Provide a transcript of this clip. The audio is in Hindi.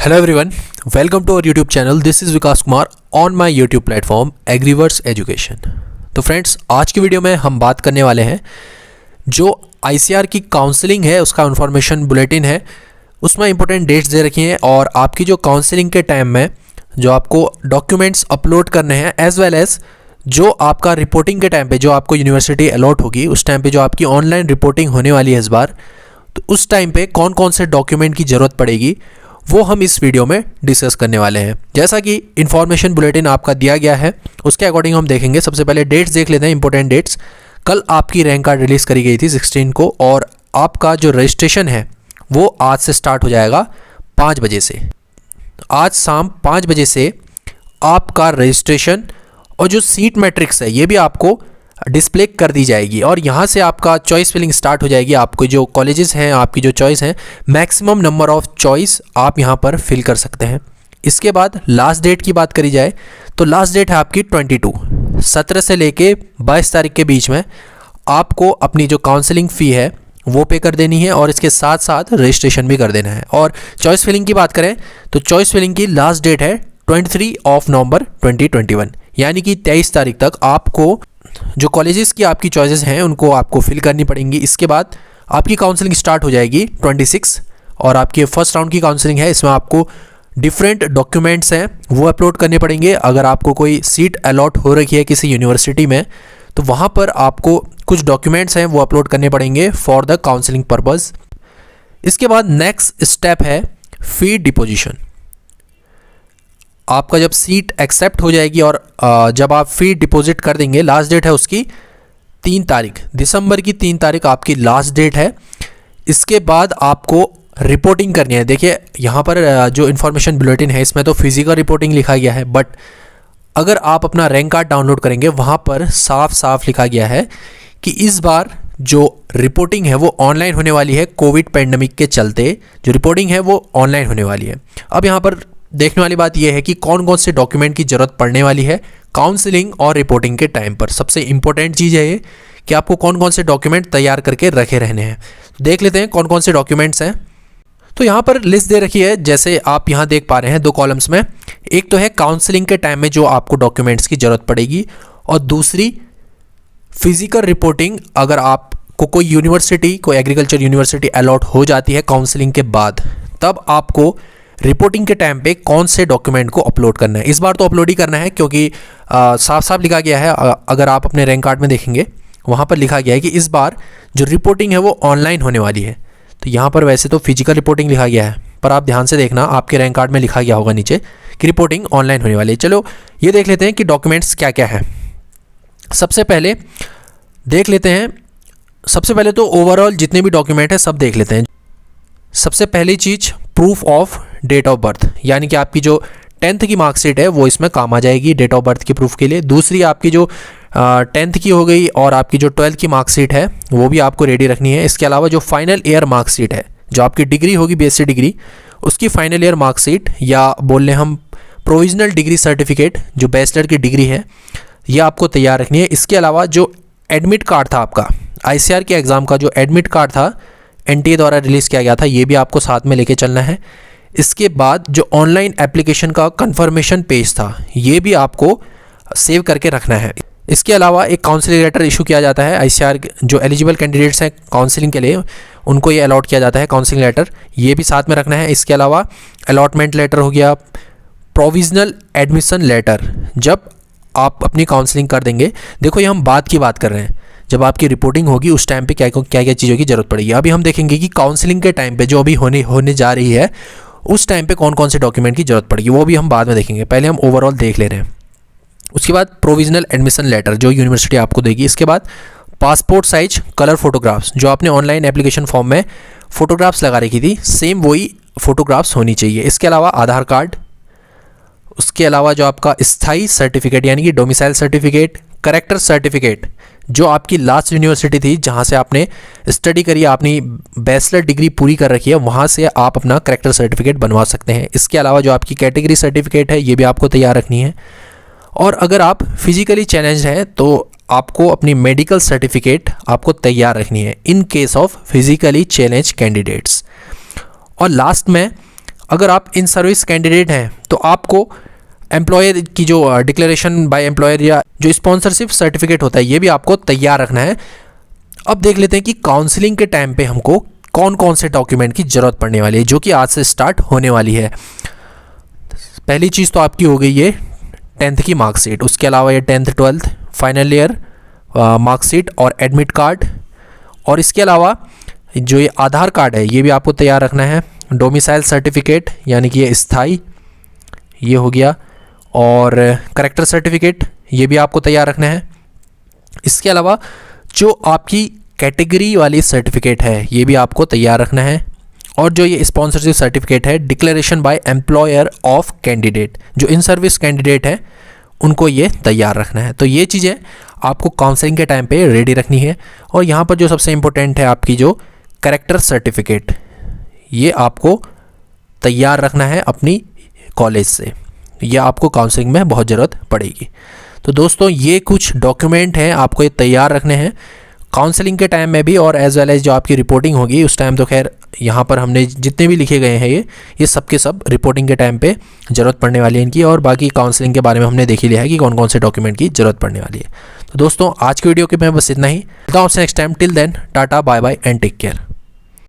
Hello everyone, welcome to our YouTube channel. This is Vikas Kumar on my YouTube platform Agriverse Education. तो फ्रेंड्स, आज की वीडियो में हम बात करने वाले हैं जो ICAR की काउंसलिंग है उसका इन्फॉर्मेशन बुलेटिन है, उसमें इंपॉर्टेंट डेट्स दे रखी हैं और आपकी जो काउंसलिंग के टाइम में जो आपको डॉक्यूमेंट्स अपलोड करने हैं एज वेल एज जो आपका रिपोर्टिंग के टाइम पे जो आपको यूनिवर्सिटी अलॉट होगी उस टाइम पे जो आपकी ऑनलाइन रिपोर्टिंग होने वाली है इस बार, तो उस टाइम पे कौन कौन से डॉक्यूमेंट की ज़रूरत पड़ेगी वो हम इस वीडियो में डिस्कस करने वाले हैं। जैसा कि इन्फॉर्मेशन बुलेटिन आपका दिया गया है उसके अकॉर्डिंग हम देखेंगे। सबसे पहले डेट्स देख लेते हैं, इंपॉर्टेंट डेट्स। कल आपकी रैंक कार्ड रिलीज़ करी गई थी 16 को और आपका जो रजिस्ट्रेशन है वो आज से स्टार्ट हो जाएगा 5 बजे से। आज शाम 5 बजे से आपका रजिस्ट्रेशन और जो सीट मैट्रिक्स है ये भी आपको डिस्प्ले कर दी जाएगी और यहाँ से आपका चॉइस फिलिंग स्टार्ट हो जाएगी। आपको जो कॉलेजेस हैं, आपकी जो चॉइस हैं, मैक्सिमम नंबर ऑफ़ चॉइस आप यहाँ पर फिल कर सकते हैं। इसके बाद लास्ट डेट की बात करी जाए तो लास्ट डेट है आपकी 17 से लेके 22 तारीख के बीच में आपको अपनी जो काउंसलिंग फ़ी है वो पे कर देनी है और इसके साथ साथ रजिस्ट्रेशन भी कर देना है। और चॉइस फिलिंग की बात करें तो चॉइस फिलिंग की लास्ट डेट है 23 नवंबर 2021, यानी कि 23 तारीख तक आपको जो कॉलेजेस की आपकी चॉइसेस हैं उनको आपको फिल करनी पड़ेंगी। इसके बाद आपकी काउंसलिंग स्टार्ट हो जाएगी 26 और आपकी फर्स्ट राउंड की काउंसलिंग है। इसमें आपको डिफरेंट डॉक्यूमेंट्स हैं वो अपलोड करने पड़ेंगे। अगर आपको कोई सीट अलॉट हो रखी है किसी यूनिवर्सिटी में तो वहाँ पर आपको कुछ डॉक्यूमेंट्स हैं वो अपलोड करने पड़ेंगे फॉर द काउंसलिंग पर्पज़। इसके बाद नेक्स्ट स्टेप है फ़ी डिपोजिशन। आपका जब सीट एक्सेप्ट हो जाएगी और जब आप फ़ी डिपॉजिट कर देंगे, लास्ट डेट है उसकी 3 तारीख, दिसंबर की 3 तारीख आपकी लास्ट डेट है। इसके बाद आपको रिपोर्टिंग करनी है। देखिए यहाँ पर जो इन्फॉर्मेशन बुलेटिन है इसमें तो फिजिकल रिपोर्टिंग लिखा गया है, बट अगर आप अपना रैंक कार्ड डाउनलोड करेंगे वहाँ पर साफ साफ लिखा गया है कि इस बार जो रिपोर्टिंग है वो ऑनलाइन होने वाली है। कोविड पैंडमिक के चलते जो रिपोर्टिंग है वो ऑनलाइन होने वाली है। अब यहाँ पर देखने वाली बात यह है कि कौन कौन से डॉक्यूमेंट की ज़रूरत पड़ने वाली है काउंसलिंग और रिपोर्टिंग के टाइम पर। सबसे इंपॉर्टेंट चीज़ है ये कि आपको कौन कौन से डॉक्यूमेंट तैयार करके रखे रहने हैं। देख लेते हैं कौन कौन से डॉक्यूमेंट्स हैं। तो यहाँ पर लिस्ट दे रखी है, जैसे आप यहाँ देख पा रहे हैं 2 कॉलम्स में। एक तो है काउंसलिंग के टाइम में जो आपको डॉक्यूमेंट्स की ज़रूरत पड़ेगी और दूसरी फिजिकल रिपोर्टिंग। अगर आपको कोई यूनिवर्सिटी, कोई एग्रीकल्चर यूनिवर्सिटी अलॉट हो जाती है काउंसलिंग के बाद, तब आपको रिपोर्टिंग के टाइम पे कौन से डॉक्यूमेंट को अपलोड करना है। इस बार तो अपलोड ही करना है क्योंकि साफ साफ लिखा गया है। अगर आप अपने रैंक कार्ड में देखेंगे वहाँ पर लिखा गया है कि इस बार जो रिपोर्टिंग है वो ऑनलाइन होने वाली है। तो यहाँ पर वैसे तो फिजिकल रिपोर्टिंग लिखा गया है, पर आप ध्यान से देखना आपके रैंक कार्ड में लिखा गया होगा नीचे कि रिपोर्टिंग ऑनलाइन होने वाली है। चलो ये देख लेते हैं कि डॉक्यूमेंट्स क्या क्या है। सबसे पहले देख लेते हैं, सबसे पहले तो ओवरऑल जितने भी डॉक्यूमेंट हैं सब देख लेते हैं। सबसे पहली चीज़ proof of date of birth, यानी कि आपकी जो 10th की मार्कशीट है वो इसमें काम आ जाएगी डेट ऑफ बर्थ की प्रूफ के लिए। दूसरी आपकी जो 10th की हो गई और आपकी जो 12th की मार्कशीट है वो भी आपको रेडी रखनी है। इसके अलावा जो फाइनल ईयर मार्कशीट है, जो आपकी डिग्री होगी BSc डिग्री, उसकी फाइनल ईयर मार्कशीट या बोल लें हम प्रोविजनल डिग्री सर्टिफिकेट जो बैचलर की डिग्री है, ये आपको तैयार रखनी है। इसके अलावा जो एडमिट कार्ड था आपका ICAR के एग्ज़ाम का, जो एडमिट कार्ड था NTA द्वारा रिलीज़ किया गया था, ये भी आपको साथ में लेके चलना है। इसके बाद जो ऑनलाइन एप्लीकेशन का कंफर्मेशन पेज था ये भी आपको सेव करके रखना है। इसके अलावा एक काउंसलिंग लेटर इशू किया जाता है ICAR, जो एलिजिबल कैंडिडेट्स हैं काउंसलिंग के लिए उनको ये अलॉट किया जाता है काउंसलिंग लेटर, ये भी साथ में रखना है। इसके अलावा अलॉटमेंट लेटर हो गया, प्रोविजनल एडमिशन लेटर, जब आप अपनी काउंसलिंग कर देंगे। देखो ये हम बात कर रहे हैं, जब आपकी रिपोर्टिंग होगी उस टाइम पे क्या क्या चीज़ों की ज़रूरत पड़ेगी। अभी हम देखेंगे कि काउंसलिंग के टाइम पे जो अभी होने जा रही है उस टाइम पे कौन कौन से डॉक्यूमेंट की ज़रूरत पड़ेगी, वो भी हम बाद में देखेंगे। पहले हम ओवरऑल देख ले रहे हैं। उसके बाद प्रोविजनल एडमिशन लेटर जो यूनिवर्सिटी आपको देगी। इसके बाद पासपोर्ट साइज कलर फोटोग्राफ्स, जो आपने ऑनलाइन एप्लीकेशन फॉर्म में फ़ोटोग्राफ्स लगा रखी थी सेम वही फ़ोटोग्राफ्स होनी चाहिए। इसके अलावा आधार कार्ड, उसके अलावा जो आपका स्थायी सर्टिफिकेट यानी कि डोमिसाइल सर्टिफिकेट, करेक्टर सर्टिफिकेट, जो आपकी लास्ट यूनिवर्सिटी थी जहाँ से आपने स्टडी करी, आपने बैचलर डिग्री पूरी कर रखी है, वहाँ से आप अपना करेक्टर सर्टिफिकेट बनवा सकते हैं। इसके अलावा जो आपकी कैटेगरी सर्टिफिकेट है ये भी आपको तैयार रखनी है। और अगर आप फिजिकली चैलेंज हैं तो आपको अपनी मेडिकल सर्टिफिकेट आपको तैयार रखनी है in case of physically challenge candidates. और लास्ट में अगर आप इन सर्विस कैंडिडेट हैं तो आपको एम्प्लॉयर की जो डिक्लेरेशन बाय एम्प्लॉयर या जो स्पॉन्सरशिप सर्टिफिकेट होता है ये भी आपको तैयार रखना है। अब देख लेते हैं कि काउंसलिंग के टाइम पे हमको कौन कौन से डॉक्यूमेंट की ज़रूरत पड़ने वाली है, जो कि आज से स्टार्ट होने वाली है। पहली चीज़ तो आपकी हो गई ये 10th की मार्कशीट, उसके अलावा ये 10th 12th final year marksheet और एडमिट कार्ड, और इसके अलावा जो ये आधार कार्ड है ये भी आपको तैयार रखना है। डोमिसाइल सर्टिफिकेट यानी कि ये स्थाई, ये हो गया, और करेक्टर सर्टिफिकेट ये भी आपको तैयार रखना है। इसके अलावा जो आपकी कैटेगरी वाली सर्टिफिकेट है ये भी आपको तैयार रखना है, और जो ये स्पॉन्सरशिप सर्टिफिकेट है declaration by employer of candidate, जो इन सर्विस कैंडिडेट है उनको ये तैयार रखना है। तो ये चीज़ें आपको काउंसलिंग के टाइम पे रेडी रखनी है। और यहाँ पर जो सबसे इम्पोर्टेंट है आपकी जो करेक्टर सर्टिफिकेट, ये आपको तैयार रखना है अपनी कॉलेज से, ये आपको काउंसलिंग में बहुत ज़रूरत पड़ेगी। तो दोस्तों ये कुछ डॉक्यूमेंट हैं आपको ये तैयार रखने हैं काउंसलिंग के टाइम में भी, और एज वेल एज जो आपकी रिपोर्टिंग होगी उस टाइम। तो खैर यहाँ पर हमने जितने भी लिखे गए हैं ये सब के सब रिपोर्टिंग के टाइम पे ज़रूरत पड़ने वाली है इनकी, और बाकी काउंसलिंग के बारे में हमने देख ही लिया है कि कौन कौन से डॉक्यूमेंट की ज़रूरत पड़ने वाली है। तो दोस्तों आज की वीडियो के में बस इतना ही, मिलता हूं आपसे next time. Till then tata bye bye and take care.